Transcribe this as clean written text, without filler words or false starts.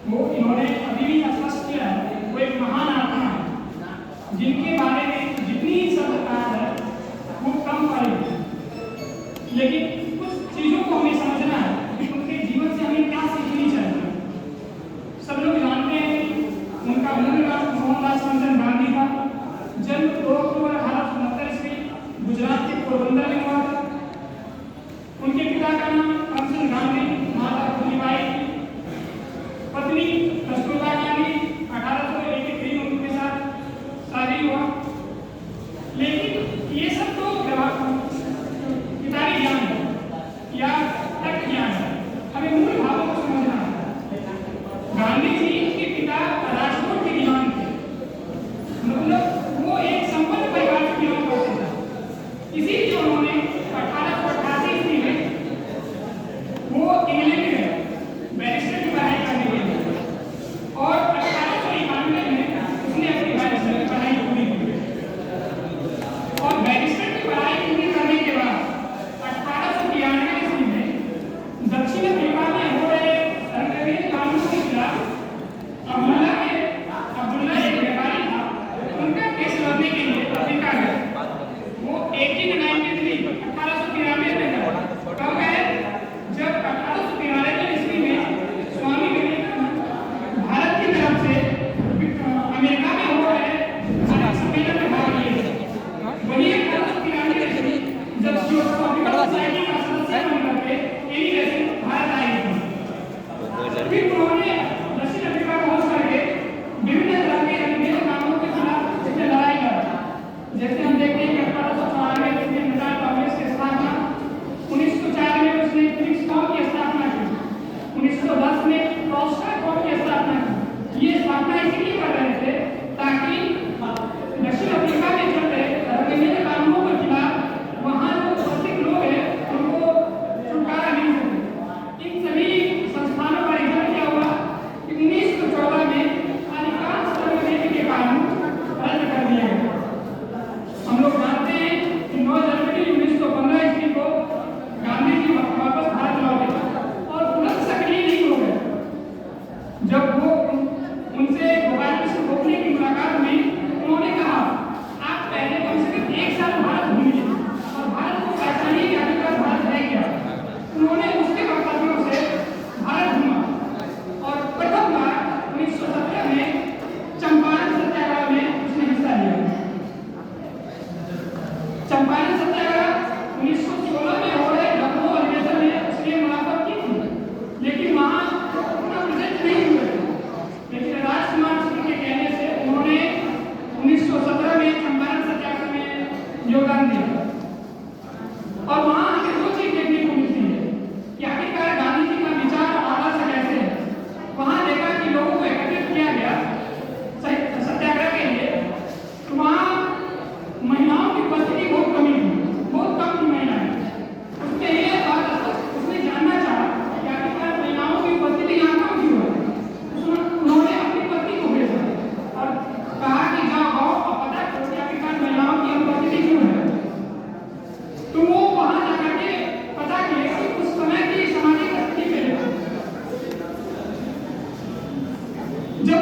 वो इन्होंने अभी भी स्पष्ट किया है, वो एक महान आत्मा है जिनके बारे में जितनी शब्द कहा है वो कम पड़ेगी, लेकिन कुछ चीजों को हमें समझना है कि उनके जीवन से हमें क्या सीखनी चाहिए। सब लोग जानते हैं कि उनका मूल नाम मोहनदास करमचंद गांधी था। जन्म 2 अक्टूबर 1869 ईस्वी गुजरात के पोरबंदर में हुआ था। उनके पिता का नाम करमचंद गांधी, माता फूलीबाई, पत्नी कस्तूरबा गांधी। 1883 में उनके साथ शादी हुआ। लेकिन ये सब तो किताबी ज्ञान है या तर्क ज्ञान है, हमें मूल भावों को समझना है। गांधी जी के पिता राजकोट के दीवान थे, मतलब वो एक संपन्न परिवार से बिलोंग करते थे। इसीलिए उन्होंने 1888 ईस्वी में वो इंग्लैंड गए बैरिस्टर की पढ़ाई करने के लिए, और 1891 में उसने अपनी बैरिस्टर की पढ़ाई पूरी की। और बैरिस्टर की पढ़ाई पूरी करने के बाद 1893 ईस्वी में दक्षिण अफ्रीका में हो रहे रंगभेद कानून के खिलाफ अब्दुल्ला एक व्यापारी था, उनका केस लड़ने के लिए अफ्रीका गए। वो 1893 में गए। कब गए? जब 1893 ईस्वी में स्वामी विवेकानंद भारत की तरफ से अमेरिका में हो रहे सम्मेलन में भाग लिए। वही 1893 ईस्वी जब जियोग्राफिकल सोसाइटी का सदस्य बनकर के इमिग्रेशन भारत आए थे। फिर उन्होंने दक्षिण अफ्रीका पहुंच करके विभिन्न तरह के रंगभेद कानूनों के खिलाफ उसने लड़ाई लड़ा। जैसे हम देखते हैं कि 1894 में उसने नेशनल कांग्रेस की स्थापना, 1904 में उसने फिनिक्स कॉम की स्थापना की, 1910 में टॉलस्टॉय कॉम की स्थापना की। ये स्थापना इसलिए कर रहे थे ताकि दक्षिण अफ्रीका में चल रहे रंगभेद कानूनों के खिलाफ वहाँ जो उपस्थित लोग हैं उनको छुटकारा मिल सके। इन सभी संस्थानों का रिजल्ट क्या हुआ कि 1914 में अधिकांश रंगभेद के कानून रद्द कर दिए गए। हम लोग जानते हैं कि 9 जनवरी 1915 ईस्वी को गांधी जी वापस भारत लौटे और तुरंत सक्रिय नहीं हो गए। जब वो उनसे गोपाल कृष्ण गोखले की मुलाकात हुई, उन्होंने कहा आप पहले कम से कम 1 साल भारत घूमिए और भारत को पहचानिए कि आखिरकार भारत है क्या। उन्होंने उसके वक्तव्यों से भारत घूमा और प्रथम बार 1917 में चंपारण सत्याग्रह में उसने हिस्सा लिया। चंपारण सत्याग्रह 1916 में हो रहे लखनऊ अधिवेशन में उसने मुलाकात की थी, लेकिन वहाँ उतना प्रेजेंट नहीं हुए। लेकिन राजकुमार सिंह के कहने से उन्होंने 1917 में चंपारण सत्याग्रह में योगदान दिया। और वहाँ हमें 2 चीज देखने को मिलती है कि आखिरकार गांधी जी का विचार और आदर्श कैसे है। वहाँ देखा कि लोगों को एकत्रित किया गया सत्याग्रह के लिए, तो वहाँ महिलाओं की उपस्थिति बहुत कमी थी, बहुत कम थी महिलाएं। उसने ये बात उसने जानना चाहा कि आखिरकार महिलाओं की उपस्थिति यहाँ कम क्यों है। उन्होंने अपनी पत्नी को भेजा और कहा कि जाओ और पता करो कि आखिरकार महिलाओं की उपस्थिति क्यों है। तो वो वहाँ जाकर के पता किया कि उस समय की सामाजिक स्थिति पे जब